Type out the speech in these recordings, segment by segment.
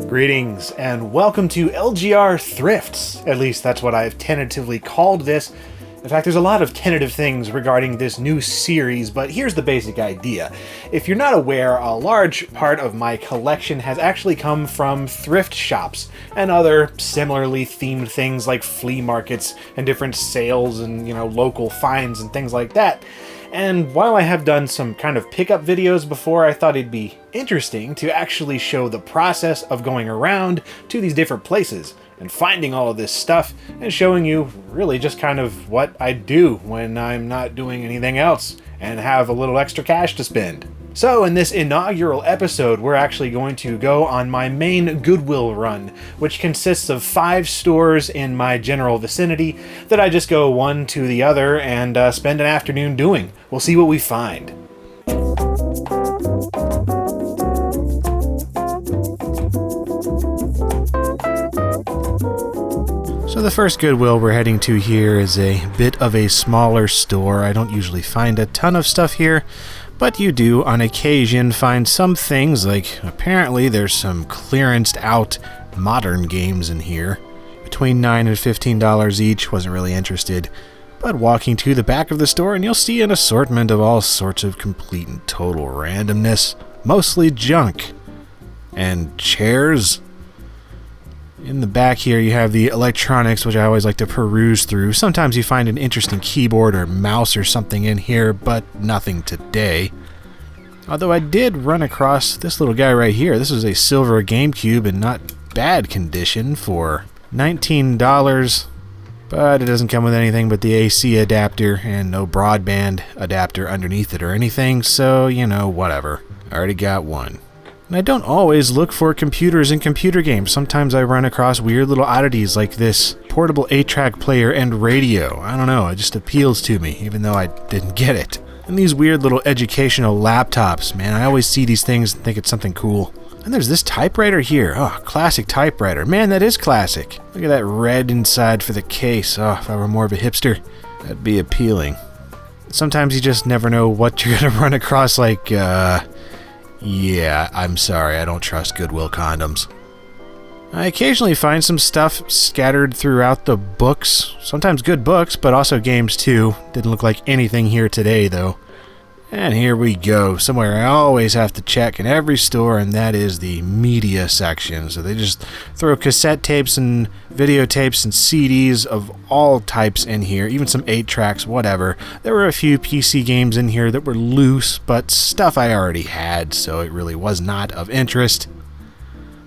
Greetings, and welcome to LGR Thrifts. At least that's what I've tentatively called this. In fact, there's a lot of tentative things regarding this new series, but here's the basic idea. If you're not aware, a large part of my collection has actually come from thrift shops and other similarly themed things like flea markets and different sales and, local finds and things like that. And while I have done some kind of pickup videos before, I thought it'd be interesting to actually show the process of going around to these different places and finding all of this stuff and showing you really just kind of what I do when I'm not doing anything else and have a little extra cash to spend. So in this inaugural episode, we're actually going to go on my main Goodwill run, which consists of 5 stores in my general vicinity that I just go one to the other and spend an afternoon doing. We'll see what we find. So the first Goodwill we're heading to here is a bit of a smaller store. I don't usually find a ton of stuff here, but you do on occasion find some things, like apparently there's some clearanced out modern games in here. Between $9 and $15 each, wasn't really interested. But walking to the back of the store and you'll see an assortment of all sorts of complete and total randomness. Mostly junk. And chairs. In the back here you have the electronics, which I always like to peruse through. Sometimes you find an interesting keyboard or mouse or something in here, but nothing today. Although I did run across this little guy right here. This is a silver GameCube in not bad condition for $19, but it doesn't come with anything but the AC adapter and no broadband adapter underneath it or anything, so, whatever. I already got one. And I don't always look for computers in computer games. Sometimes I run across weird little oddities like this portable 8-track player and radio. I don't know, it just appeals to me, even though I didn't get it. And these weird little educational laptops, man, I always see these things and think it's something cool. And there's this typewriter here. Oh, classic typewriter. Man, that is classic. Look at that red inside for the case. Oh, if I were more of a hipster, that'd be appealing. Sometimes you just never know what you're gonna run across, like, yeah, I'm sorry, I don't trust Goodwill condoms. I occasionally find some stuff scattered throughout the books. Sometimes good books, but also games too. Didn't look like anything here today, though. And here we go, somewhere I always have to check in every store, and that is the media section. So they just throw cassette tapes and videotapes and CDs of all types in here, even some 8-tracks, whatever. There were a few PC games in here that were loose, but stuff I already had, so it really was not of interest.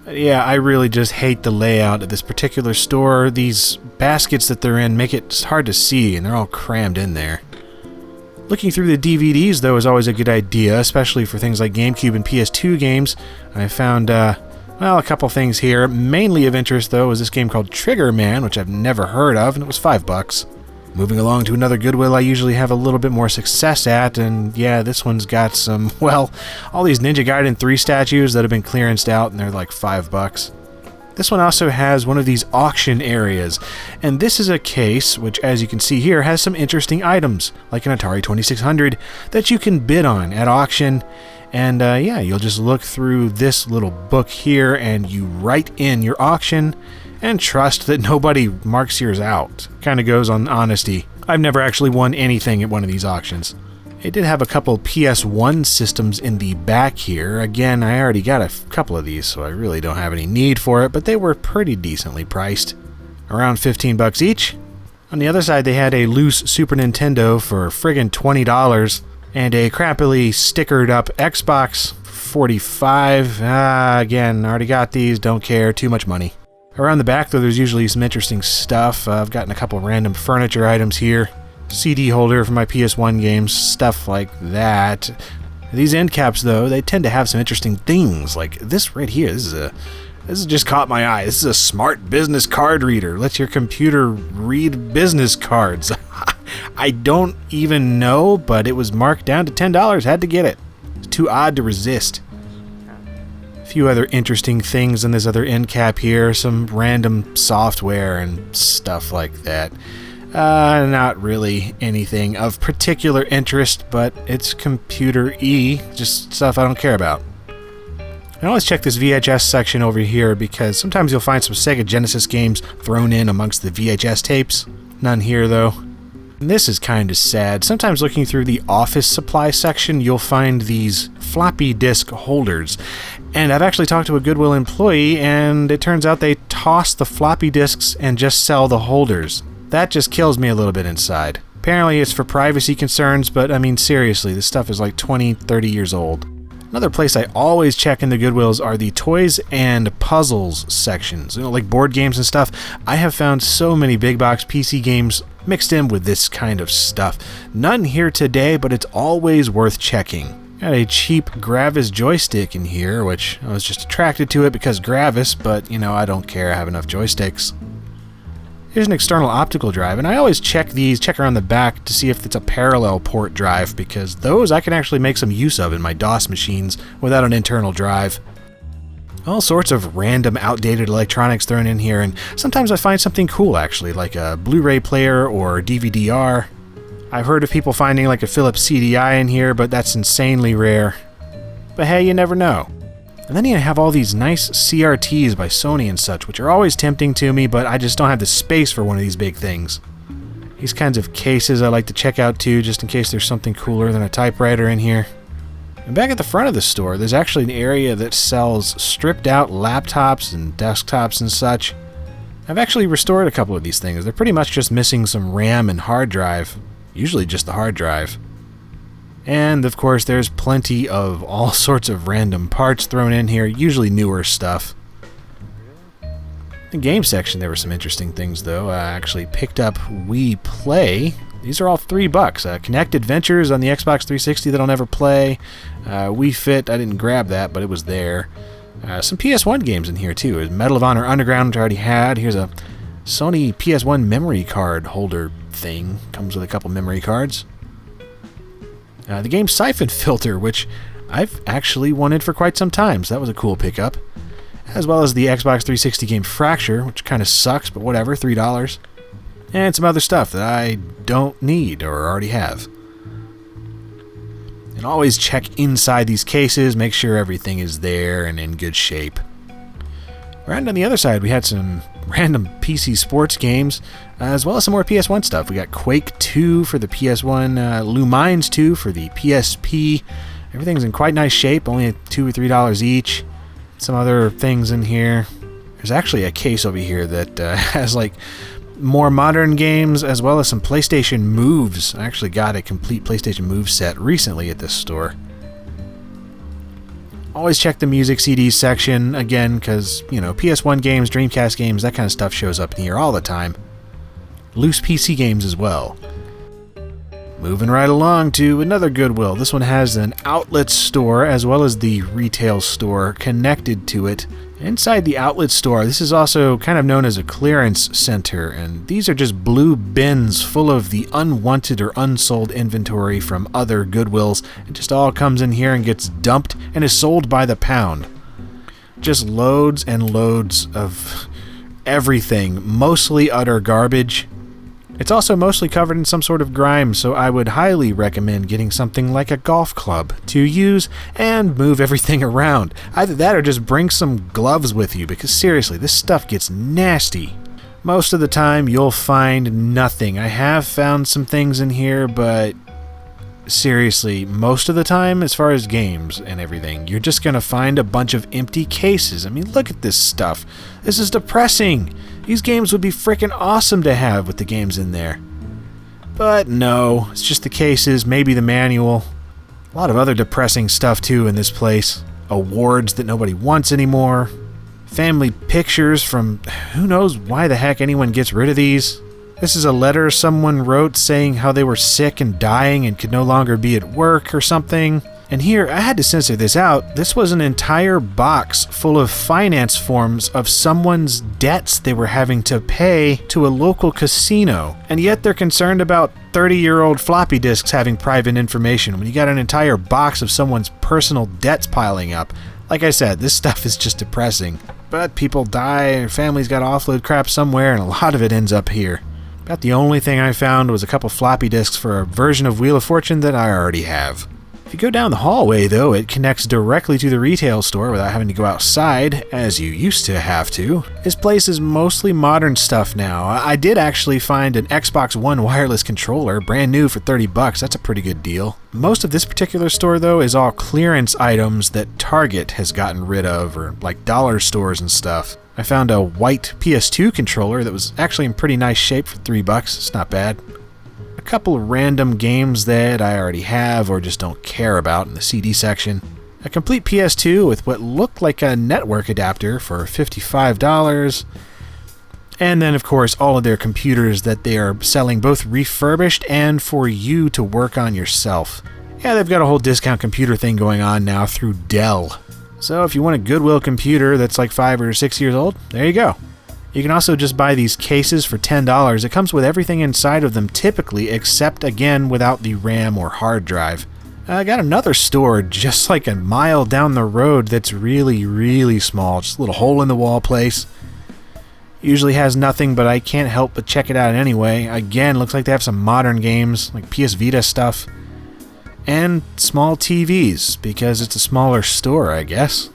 But yeah, I really just hate the layout of this particular store. These baskets that they're in make it hard to see, and they're all crammed in there. Looking through the DVDs, though, is always a good idea, especially for things like GameCube and PS2 games. I found, a couple things here. Mainly of interest, though, was this game called Trigger Man, which I've never heard of, and it was $5. Moving along to another Goodwill I usually have a little bit more success at, and yeah, this one's got some, all these Ninja Gaiden 3 statues that have been clearanced out, and they're like $5. This one also has one of these auction areas, and this is a case which, as you can see here, has some interesting items, like an Atari 2600, that you can bid on at auction. And you'll just look through this little book here, and you write in your auction, and trust that nobody marks yours out. Kind of goes on honesty. I've never actually won anything at one of these auctions. It did have a couple PS1 systems in the back here. Again, I already got a couple of these, so I really don't have any need for it, but they were pretty decently priced. Around $15 each. On the other side, they had a loose Super Nintendo for friggin' $20, and a crappily stickered up Xbox for $45. Again, already got these, don't care, too much money. Around the back, though, there's usually some interesting stuff. I've gotten a couple random furniture items here. CD holder for my PS1 games, stuff like that. These end caps, though, they tend to have some interesting things, like this right here. This has just caught my eye. This is a smart business card reader. Lets your computer read business cards. I don't even know, but it was marked down to $10. Had to get it. It's too odd to resist. A few other interesting things in this other end cap here. Some random software and stuff like that. Not really anything of particular interest, but it's computer-y, just stuff I don't care about. And always check this VHS section over here because sometimes you'll find some Sega Genesis games thrown in amongst the VHS tapes. None here though. And this is kind of sad. Sometimes looking through the office supply section, you'll find these floppy disk holders. And I've actually talked to a Goodwill employee, and it turns out they toss the floppy disks and just sell the holders. That just kills me a little bit inside. Apparently it's for privacy concerns, but I mean seriously, this stuff is like 20, 30 years old. Another place I always check in the Goodwills are the toys and puzzles sections. You know, like board games and stuff. I have found so many big box PC games mixed in with this kind of stuff. None here today, but it's always worth checking. Got a cheap Gravis joystick in here, which I was just attracted to it because Gravis, but you know, I don't care, I have enough joysticks. Here's an external optical drive, and I always check around the back to see if it's a parallel port drive, because those I can actually make some use of in my DOS machines without an internal drive. All sorts of random outdated electronics thrown in here, and sometimes I find something cool actually, like a Blu-ray player or DVD-R. I've heard of people finding like a Philips CDI in here, but that's insanely rare. But hey, you never know. And then you have all these nice CRTs by Sony and such, which are always tempting to me, but I just don't have the space for one of these big things. These kinds of cases I like to check out too, just in case there's something cooler than a typewriter in here. And back at the front of the store, there's actually an area that sells stripped out laptops and desktops and such. I've actually restored a couple of these things. They're pretty much just missing some RAM and hard drive. Usually just the hard drive. And of course there's plenty of all sorts of random parts thrown in here, usually newer stuff. In the game section there were some interesting things though. I actually picked up Wii Play. These are all $3. Kinect Adventures on the Xbox 360 that I'll never play. Wii Fit, I didn't grab that, but it was there. Some PS1 games in here too. There's Medal of Honor Underground, which I already had. Here's a Sony PS1 memory card holder thing. Comes with a couple memory cards. The game Siphon Filter, which I've actually wanted for quite some time, so that was a cool pickup. As well as the Xbox 360 game Fracture, which kind of sucks, but whatever, $3. And some other stuff that I don't need or already have. And always check inside these cases, make sure everything is there and in good shape. Right on the other side, we had some random PC sports games, as well as some more PS1 stuff. We got Quake 2 for the PS1, Lumines 2 for the PSP. Everything's in quite nice shape, only $2 or $3 each. Some other things in here. There's actually a case over here that has like more modern games, as well as some PlayStation Moves. I actually got a complete PlayStation Move set recently at this store. Always check the music CDs section, again, because, you know, PS1 games, Dreamcast games, that kind of stuff shows up in here all the time. Loose PC games as well. Moving right along to another Goodwill. This one has an outlet store as well as the retail store connected to it. Inside the outlet store, this is also kind of known as a clearance center, and these are just blue bins full of the unwanted or unsold inventory from other Goodwills. It just all comes in here and gets dumped and is sold by the pound. Just loads and loads of everything, mostly utter garbage. It's also mostly covered in some sort of grime, so I would highly recommend getting something like a golf club to use and move everything around. Either that or just bring some gloves with you, because seriously, this stuff gets nasty. Most of the time, you'll find nothing. I have found some things in here, but seriously, most of the time, as far as games and everything, you're just going to find a bunch of empty cases. I mean, look at this stuff. This is depressing. These games would be freaking awesome to have with the games in there. But no, it's just the cases, maybe the manual. A lot of other depressing stuff too in this place. Awards that nobody wants anymore. Family pictures from who knows why the heck anyone gets rid of these. This is a letter someone wrote saying how they were sick and dying and could no longer be at work or something. And here, I had to censor this out. This was an entire box full of finance forms of someone's debts they were having to pay to a local casino. And yet they're concerned about 30-year-old floppy disks having private information when you got an entire box of someone's personal debts piling up. Like I said, this stuff is just depressing. But people die, their families got to offload crap somewhere, and a lot of it ends up here. About the only thing I found was a couple floppy disks for a version of Wheel of Fortune that I already have. If you go down the hallway, though, it connects directly to the retail store without having to go outside, as you used to have to. This place is mostly modern stuff now. I did actually find an Xbox One wireless controller, brand new for $30. That's a pretty good deal. Most of this particular store, though, is all clearance items that Target has gotten rid of, or like dollar stores and stuff. I found a white PS2 controller that was actually in pretty nice shape for $3. It's not bad. A couple of random games that I already have or just don't care about in the CD section. A complete PS2 with what looked like a network adapter for $55. And then, of course, all of their computers that they are selling both refurbished and for you to work on yourself. Yeah, they've got a whole discount computer thing going on now through Dell. So if you want a Goodwill computer that's like 5 or 6 years old, there you go. You can also just buy these cases for $10. It comes with everything inside of them typically, except, again, without the RAM or hard drive. I got another store just like a mile down the road that's really, really small. Just a little hole-in-the-wall place. Usually has nothing, but I can't help but check it out anyway. Again, looks like they have some modern games, like PS Vita stuff. And small TVs, because it's a smaller store, I guess.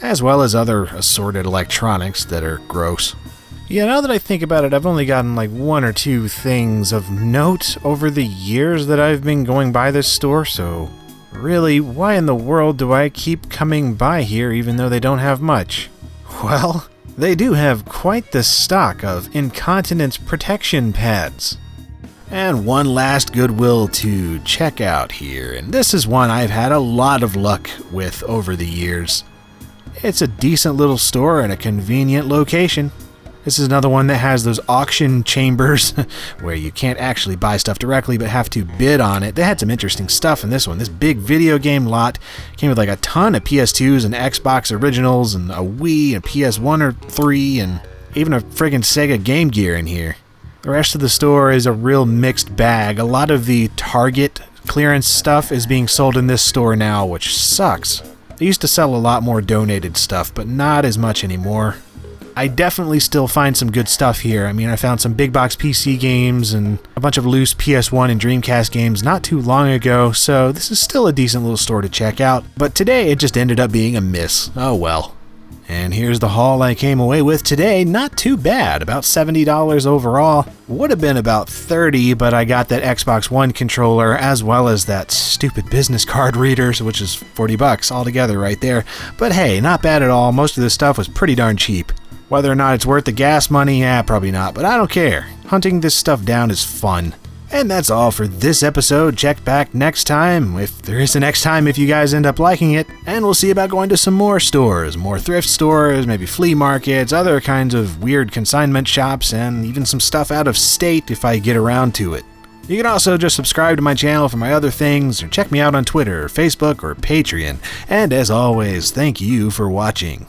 As well as other assorted electronics that are gross. Yeah, now that I think about it, I've only gotten like 1 or 2 things of note over the years that I've been going by this store, so really, why in the world do I keep coming by here even though they don't have much? Well, they do have quite the stock of incontinence protection pads. And one last Goodwill to check out here, and this is one I've had a lot of luck with over the years. It's a decent little store in a convenient location. This is another one that has those auction chambers where you can't actually buy stuff directly but have to bid on it. They had some interesting stuff in this one. This big video game lot came with like a ton of PS2s and Xbox originals and a Wii and PS1 or 3 and even a friggin' Sega Game Gear in here. The rest of the store is a real mixed bag. A lot of the Target clearance stuff is being sold in this store now, which sucks. They used to sell a lot more donated stuff, but not as much anymore. I definitely still find some good stuff here. I mean, I found some big box PC games and a bunch of loose PS1 and Dreamcast games not too long ago, so this is still a decent little store to check out. But today it just ended up being a miss. Oh well. And here's the haul I came away with today. Not too bad. About $70 overall. Would have been about $30, but I got that Xbox One controller as well as that stupid business card reader, which is $40 altogether right there. But hey, not bad at all. Most of this stuff was pretty darn cheap. Whether or not it's worth the gas money, probably not, but I don't care. Hunting this stuff down is fun. And that's all for this episode. Check back next time, if there is a next time, if you guys end up liking it. And we'll see about going to some more stores, more thrift stores, maybe flea markets, other kinds of weird consignment shops, and even some stuff out of state if I get around to it. You can also just subscribe to my channel for my other things, or check me out on Twitter, Facebook, or Patreon. And as always, thank you for watching.